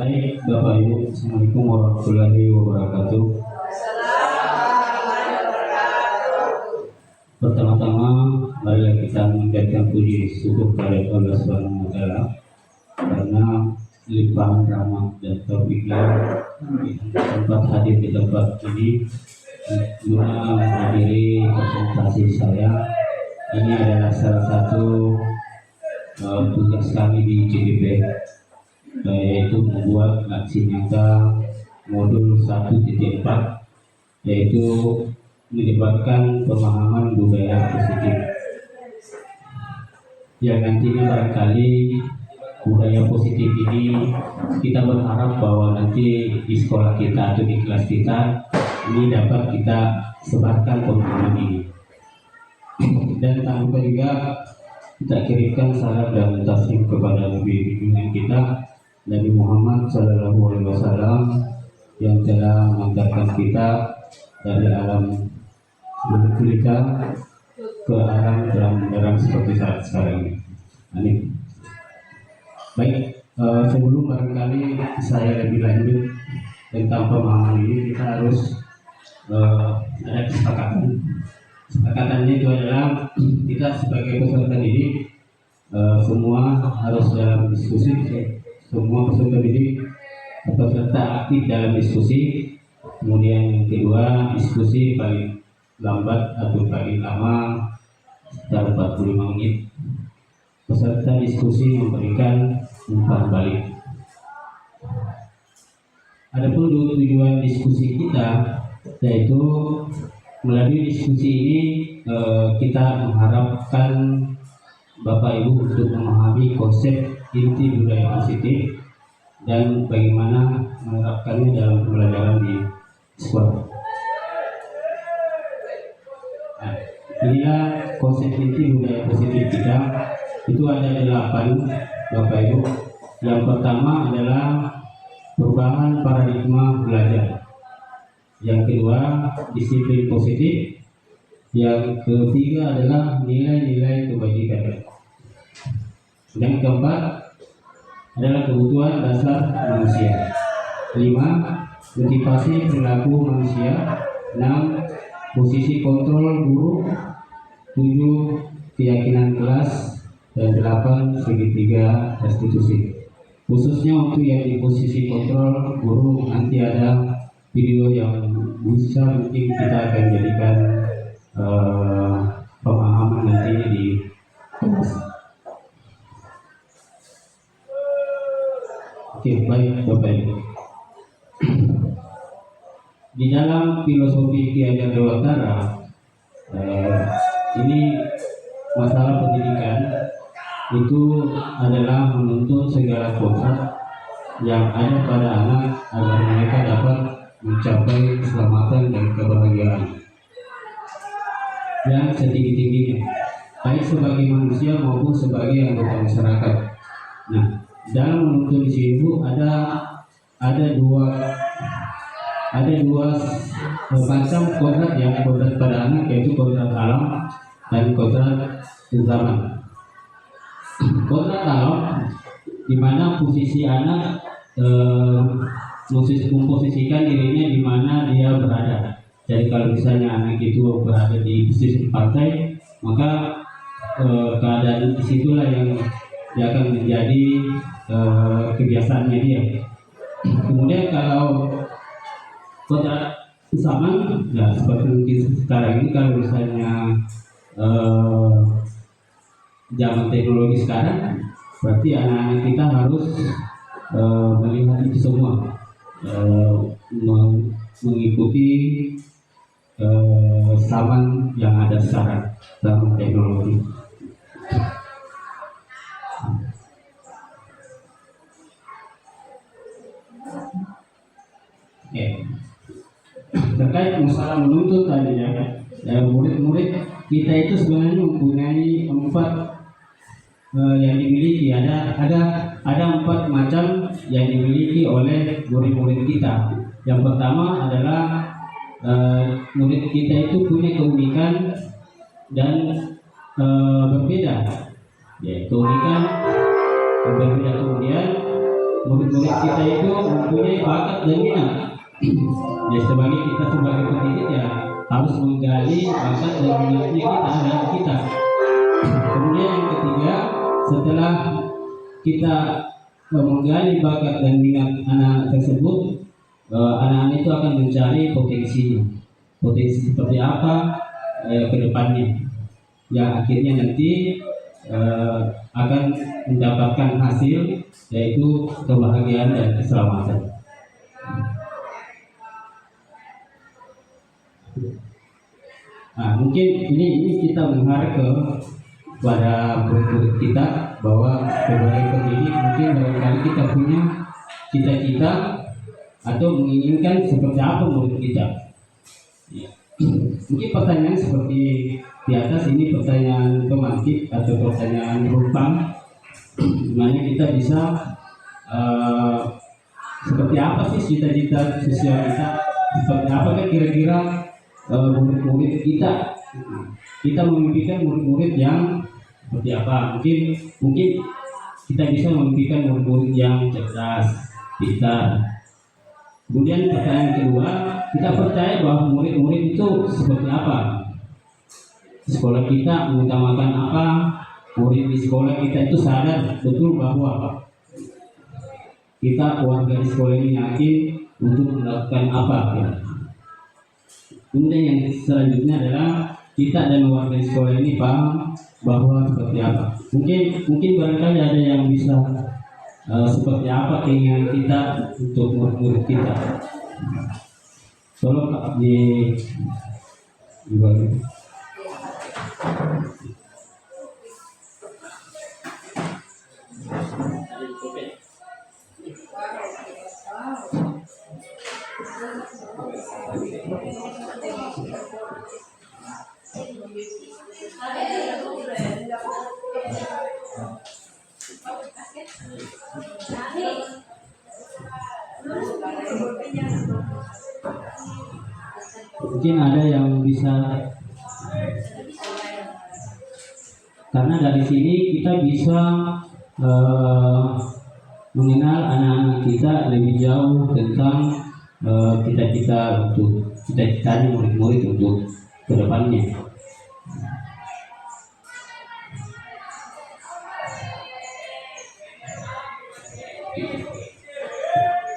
Baik, Bapak Ibu, Assalamualaikum warahmatullahi wabarakatuh. Pertama-tama, marilah kita mengucapkan puji syukur kepada Allah Subhanahu wa Ta'ala karena limpahan rahmat dan taufiknya tempat hadir di tempat ini guna menghadiri presentasi saya. Ini adalah salah satu tugas kami di CDP, yaitu membuat aksi nyata modul 1.4, yaitu melibatkan pemahaman budaya positif yang nantinya barangkali budaya positif ini kita berharap bahwa nanti di sekolah kita atau di kelas kita ini dapat kita sebarkan pemahaman ini. Dan tak lupa juga kita kirimkan salam dan taslim kepada Nabi junjungan kita Nabi Muhammad SAW yang telah mengantarkan kita dari alam berkulita ke alam terang seperti saat sekarang ini. Amin. Baik, sebelum barangkali saya lebih lanjut tentang pemahaman ini, kita harus ada kesepakatan. Kesepakatannya itu adalah kita sebagai peserta didik semua harus dalam diskusi. Semua peserta didik atau peserta aktif dalam diskusi. Kemudian yang kedua, diskusi paling lambat atau paling lama sekitar 45 menit. Peserta diskusi memberikan umpan balik. Adapun tujuan diskusi kita, yaitu melalui diskusi ini kita mengharapkan Bapak Ibu untuk memahami konsep inti budaya positif dan bagaimana menerapkannya dalam pembelajaran di sekolah. Nah, inilah konsep inti budaya positif kita. Itu ada 8, Bapak Ibu. Yang pertama adalah perubahan paradigma belajar. Yang kedua, disiplin positif. Yang ketiga adalah nilai-nilai kebajikan. Yang keempat adalah kebutuhan dasar manusia. 5, motivasi perilaku manusia. 6, posisi kontrol guru. 7, keyakinan kelas. Dan 8, segitiga restitusi. Khususnya untuk yang di posisi kontrol guru, nanti ada video yang bisa mungkin kita akan jadikan pemahaman nantinya di kelas. Oke, baik Bapak Ibu. Di dalam filosofi Ki Hajar Dewantara, ini masalah pendidikan itu adalah menuntut segala kodrat yang ada pada anak agar mereka dapat mencapai keselamatan dan kebahagiaan yang setinggi-tingginya, baik sebagai manusia maupun sebagai anggota masyarakat. Nah, dalam menuntut itu ada dua macam kodrat yang kodrat pada anak, yaitu kodrat alam dan kodrat zaman. Kodrat alam di mana posisi anak memposisikan dirinya di mana dia berada. Jadi kalau misalnya anak itu berada di posisi pantai, maka keadaan disitulah yang dia akan menjadi kebiasaannya dia. Kemudian kalau kodrat zaman, nah seperti sekarang ini, kalau misalnya zaman teknologi sekarang, berarti anak-anak kita harus melihat itu semua, mengikuti zaman yang ada sekarang, zaman teknologi. Oke. Terkait masalah menuntut tadi ya, murid-murid kita itu sebenarnya mempunyai 4 yang dimiliki. Ada 4 macam yang dimiliki oleh murid-murid kita. Yang pertama adalah murid kita itu punya keunikan dan berbeda, ya keunikan berbeda. Kemudian murid-murid kita itu mempunyai bakat dan minat. Ya sebagai kita sebagai pendidik ya harus menggali bakat dan minatnya kita dalam kita. Kemudian yang ketiga, setelah kita menggali bakat dan minat anak tersebut, anak-anak itu akan mencari potensi seperti apa ke depannya, yang akhirnya nanti akan mendapatkan hasil, yaitu kebahagiaan dan keselamatan. Nah, mungkin ini kita mengharap kepada murid-murid kita bahwa sebagai pendidik mungkin barangkali kita punya cita-cita atau menginginkan seperti apa murid kita. Ya. Mungkin pertanyaan seperti di atas ini pertanyaan pemantik atau pertanyaan rupang, dimana kita bisa seperti apa sih cita-cita sosial kita, seperti apa kan kira-kira murid-murid kita memimpikan murid-murid yang seperti apa. Mungkin kita bisa memimpikan murid-murid yang cerdas, pintar. Kemudian pertanyaan kedua, kita percaya bahwa murid-murid itu seperti apa, sekolah kita mengutamakan apa, murid di sekolah kita itu sadar betul bahwa kita warga di sekolah ini yakin untuk melakukan apa ya. Kemudian yang selanjutnya adalah kita dan warga di sekolah ini paham bahwa seperti apa. Mungkin barangkali ada yang bisa seperti apa keinginan kita untuk murid-murid kita. Tolong Pak dibagi. Mungkin ada yang bisa, karena dari sini kita bisa mengenal anak-anak kita lebih jauh tentang cita-cita murid-murid untuk kedepannya.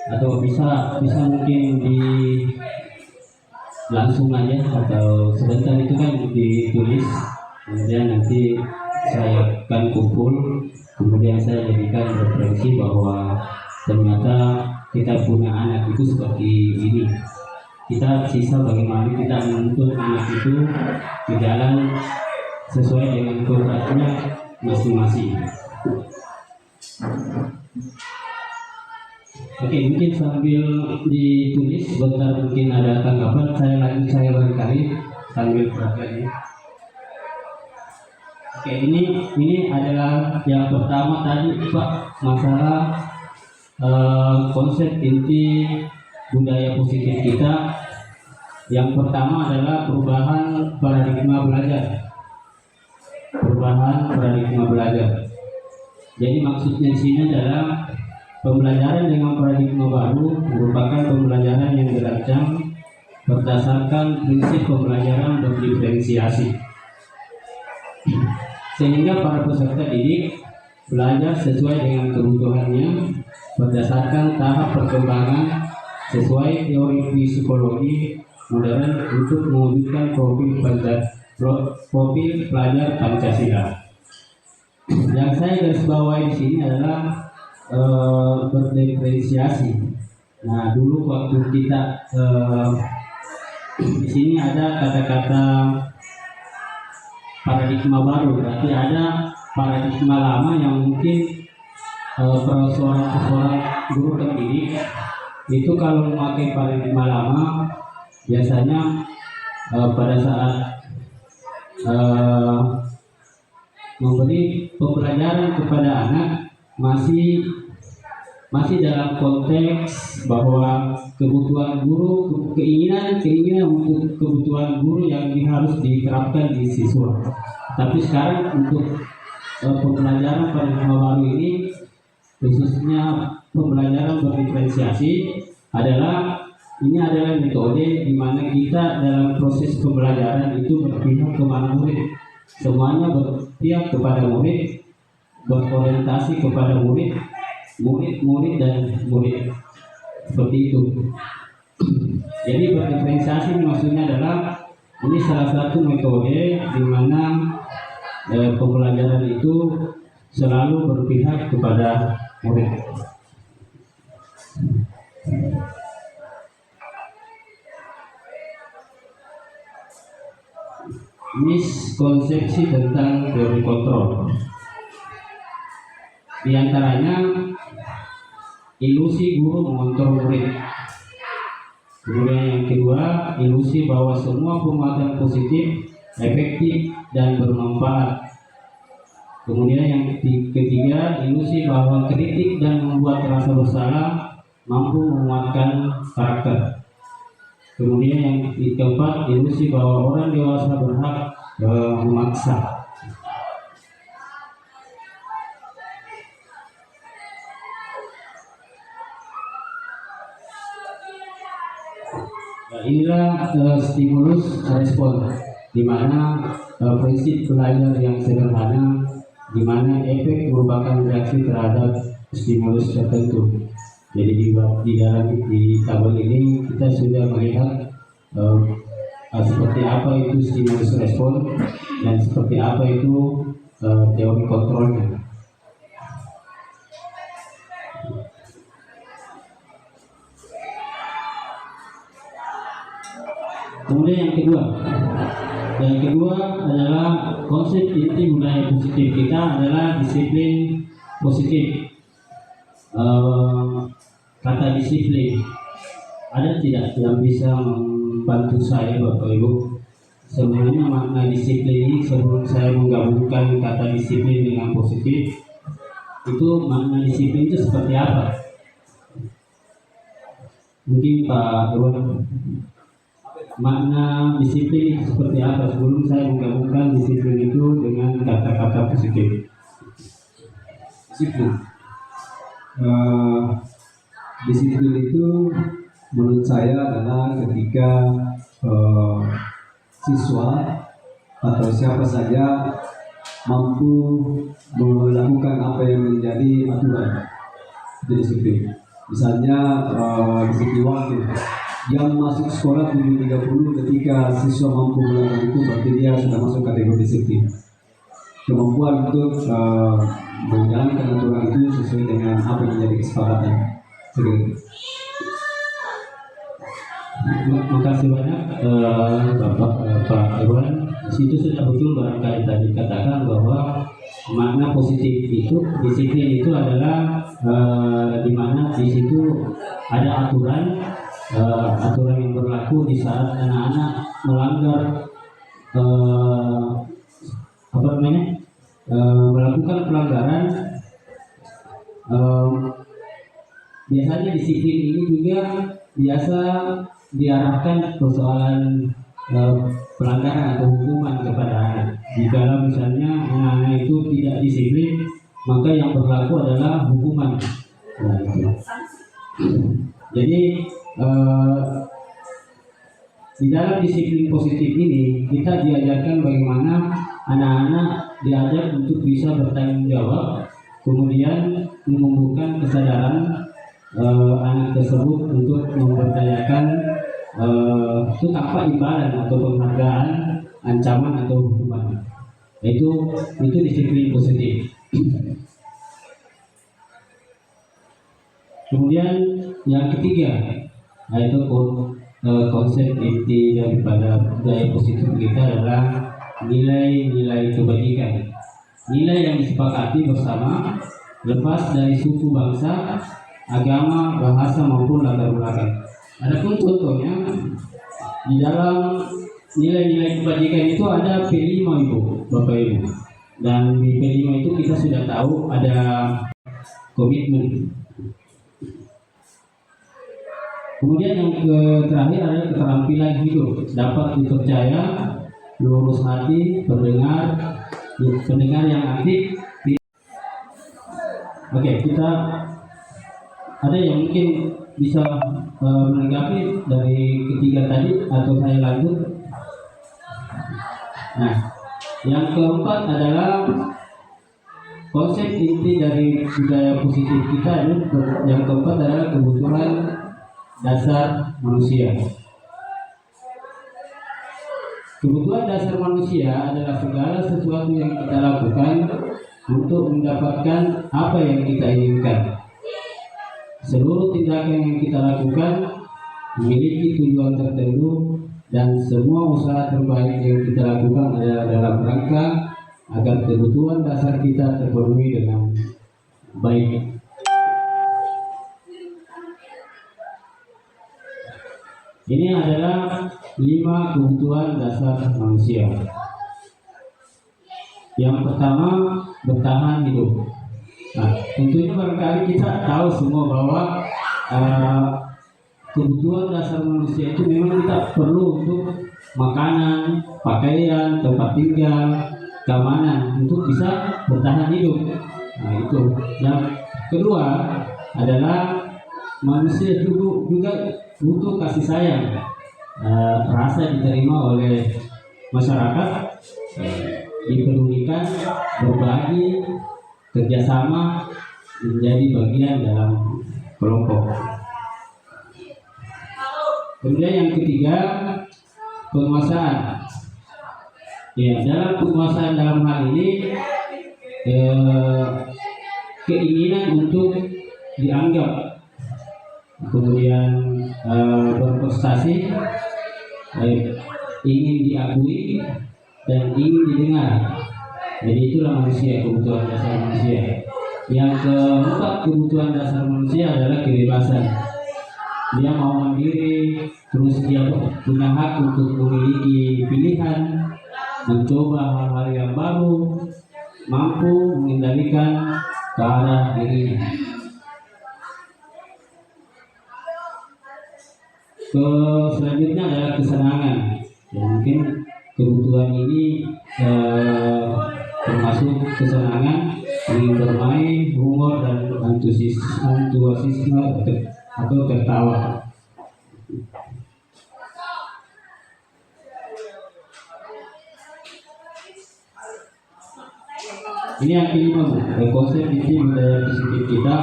Atau bisa mungkin langsung aja atau sebentar itu kan ditulis, kemudian nanti saya akan kumpul, kemudian saya jadikan referensi bahwa ternyata kita punya anak itu seperti ini. Kita sisa bagaimana kita menuntut anak itu di jalan sesuai dengan kodratnya masing-masing. Oke, mungkin sambil ditulis sebentar, mungkin ada tanggapan. Saya barangkali sambil perhatian. Oke, ini adalah yang pertama tadi Pak, masalah konsep inti budaya positif kita. Yang pertama adalah perubahan paradigma belajar. Jadi maksudnya di sini adalah pembelajaran dengan paradigma baru merupakan pembelajaran yang dirancang berdasarkan prinsip pembelajaran berdiferensiasi, sehingga para peserta didik belajar sesuai dengan kebutuhannya berdasarkan tahap perkembangan sesuai teori psikologi modern untuk mewujudkan profil pelajar Pancasila. Yang saya garis bawahi di sini adalah berdiferensiasi. Nah, dulu waktu kita di sini ada kata-kata paradigma baru, berarti ada paradigma lama yang mungkin seorang guru pendidik itu kalau memakai paradigma lama biasanya pada saat memberi pembelajaran kepada anak masih dalam konteks bahwa kebutuhan guru, keinginan untuk kebutuhan guru yang harus diterapkan di siswa. Tapi sekarang untuk pembelajaran paradigma baru ini, khususnya pembelajaran berdiferensiasi adalah ini adalah metode di mana kita dalam proses pembelajaran itu berpihak kepada murid. Semuanya berpihak kepada murid, berorientasi kepada murid, murid dan murid. Seperti itu. Jadi berdiferensiasi maksudnya adalah ini salah satu metode di mana pembelajaran itu selalu berpihak kepada murid. Miskonsepsi tentang teori kontrol. Di antaranya ilusi guru mengontrol murid. Kemudian yang kedua, ilusi bahwa semua penguatan positif, efektif dan bermanfaat. Kemudian yang ketiga, ilusi bahwa kritik dan membuat rasa bersalah mampu menguatkan karakter. Kemudian yang keempat, ilusi bahwa orang dewasa berhak memaksa. Nah, inilah stimulus respon, di mana prinsip belajar yang sederhana, di mana efek merupakan reaksi terhadap stimulus tertentu. Jadi di tabel ini kita sudah melihat seperti apa itu stimulus respon dan seperti apa itu teori kontrolnya. Kemudian yang kedua adalah konsep inti budaya positif kita adalah disiplin positif. Kata disiplin, ada tidak yang bisa membantu saya Bapak Ibu? Sebenarnya makna disiplin ini sebelum saya menggabungkan kata disiplin dengan positif, itu makna disiplin itu seperti apa? Mungkin Pak Irwan, makna disiplin itu seperti apa sebelum saya menggabungkan disiplin itu dengan kata-kata positif? Disiplin. Disiplin itu menurut saya adalah ketika siswa atau siapa saja mampu melakukan apa yang menjadi aturan. Itu disiplin. Misalnya disiplin waktu. Jam masuk sekolah 7.30, ketika siswa mampu melakukan itu berarti dia sudah masuk kategori disiplin. Kemampuan untuk menjalankan aturan itu sesuai dengan apa yang menjadi kesepakatan. Makasih banyak Pak Irwan. Di situ sudah betul barangkali tadi katakan bahwa makna positif itu disiplin itu adalah di mana di situ ada aturan yang berlaku di saat anak-anak melanggar melakukan pelanggaran. Biasanya disiplin ini juga biasa diarahkan persoalan pelanggaran atau hukuman kepada anak. Jika misalnya anak-anak itu tidak disiplin, maka yang berlaku adalah hukuman. Nah, itu. Jadi di dalam disiplin positif ini kita diajarkan bagaimana anak-anak diajar untuk bisa bertanggung jawab, kemudian menumbuhkan kesadaran anak tersebut untuk mempertanyakan itu tanpa imbalan atau penghargaan, ancaman atau hukuman. Itu disiplin positif. Kemudian yang ketiga, yaitu konsep inti daripada budaya positif kita adalah nilai-nilai kebajikan. Nilai yang disepakati bersama, lepas dari suku, bangsa, agama, bahasa maupun latar belakang. Adapun contohnya di dalam nilai-nilai kebajikan itu ada P5 Ibu, Bapak Ibu. Dan di P5 itu kita sudah tahu ada komitmen. Kemudian yang terakhir adalah keterampilan hidup, dapat dipercaya, lurus hati, pendengar yang aktif. Oke, kita Ada yang mungkin bisa menanggapi dari ketiga tadi atau saya lanjut? Nah, yang keempat adalah konsep inti dari budaya positif kita ini. Yang keempat adalah kebutuhan dasar manusia. Kebutuhan dasar manusia adalah segala sesuatu yang kita lakukan untuk mendapatkan apa yang kita inginkan. Seluruh tindakan yang kita lakukan memiliki tujuan tertentu, dan semua usaha terbaik yang kita lakukan adalah dalam rangka agar kebutuhan dasar kita terpenuhi dengan baik. Ini adalah 5 kebutuhan dasar manusia. Yang pertama, bertahan hidup. Nah, tentunya barangkali kita tahu semua bahwa kebutuhan dasar manusia itu memang kita perlu untuk makanan, pakaian, tempat tinggal, keamanan untuk bisa bertahan hidup. Nah, itu. Yang kedua adalah manusia juga butuh kasih sayang, rasa diterima oleh masyarakat, dipedulikan, berbagi, kerjasama, menjadi bagian dalam kelompok. Kemudian yang ketiga, penguasaan. Ya, dalam penguasaan dalam hal ini keinginan untuk dianggap, kemudian berprestasi, ingin diakui dan ingin didengar. Jadi itulah manusia, kebutuhan dasar manusia. Yang keempat kebutuhan dasar manusia adalah kebebasan. Dia mau mandiri, terus dia punya hak untuk memiliki pilihan, mencoba hal-hal yang baru, mampu mengendalikan ke arah dirinya. Selanjutnya adalah kesenangan. Ya, mungkin kebutuhan ini termasuk kesenangan, ingin bermain, humor, dan antusiasme atau tertawa. Ini yang kelima, konsep inti budaya positif kita,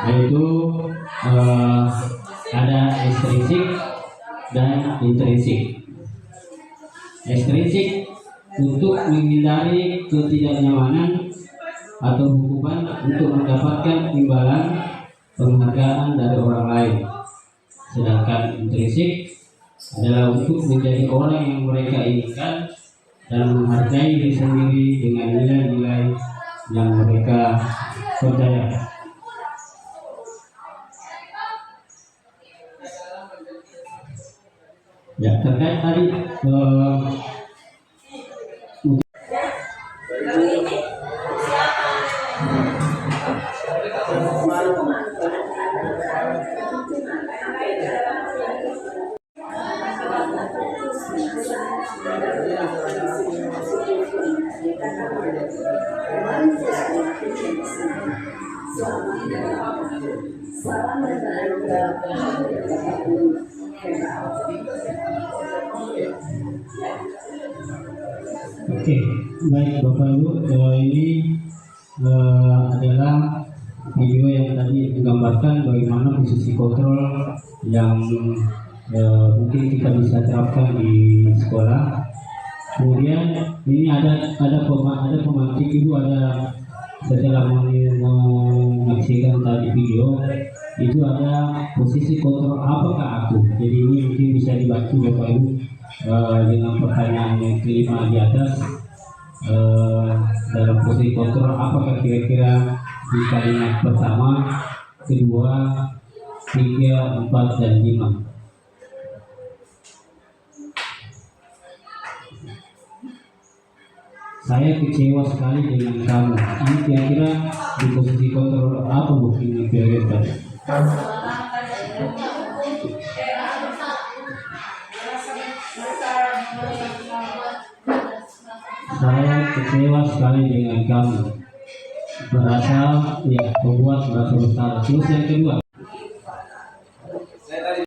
yaitu ada ekstrinsik dan intrinsik. Ekstrinsik untuk menghindari ketidaknyamanan atau hukuman untuk mendapatkan imbalan penghargaan dari orang lain. Sedangkan intrinsik adalah untuk menjadi orang yang mereka inginkan dan menghargai diri sendiri dengan nilai-nilai yang mereka percaya. Ya, terkait tadi Oke, baik Bapak Ibu, ini adalah video yang tadi menggambarkan bagaimana posisi kontrol yang mungkin kita bisa terapkan di sekolah. Kemudian ini ada pemantik Ibu, ada setelah menyaksikan tadi video itu ada posisi kontrol apakah aku. Jadi ini mungkin bisa dibantu Bapak Ibu dengan pertanyaan yang kelima di atas, dalam posisi kontrol apakah kira-kira di kalimat pertama, kedua, 3, 4, dan 5. Saya kecewa sekali dengan kamu. Ini kira-kira di posisi kontrol apa mungkin kira-kira? Saya kecewa sekali dengan kamu. merasa ya membuat merasa besar. Terus yang kedua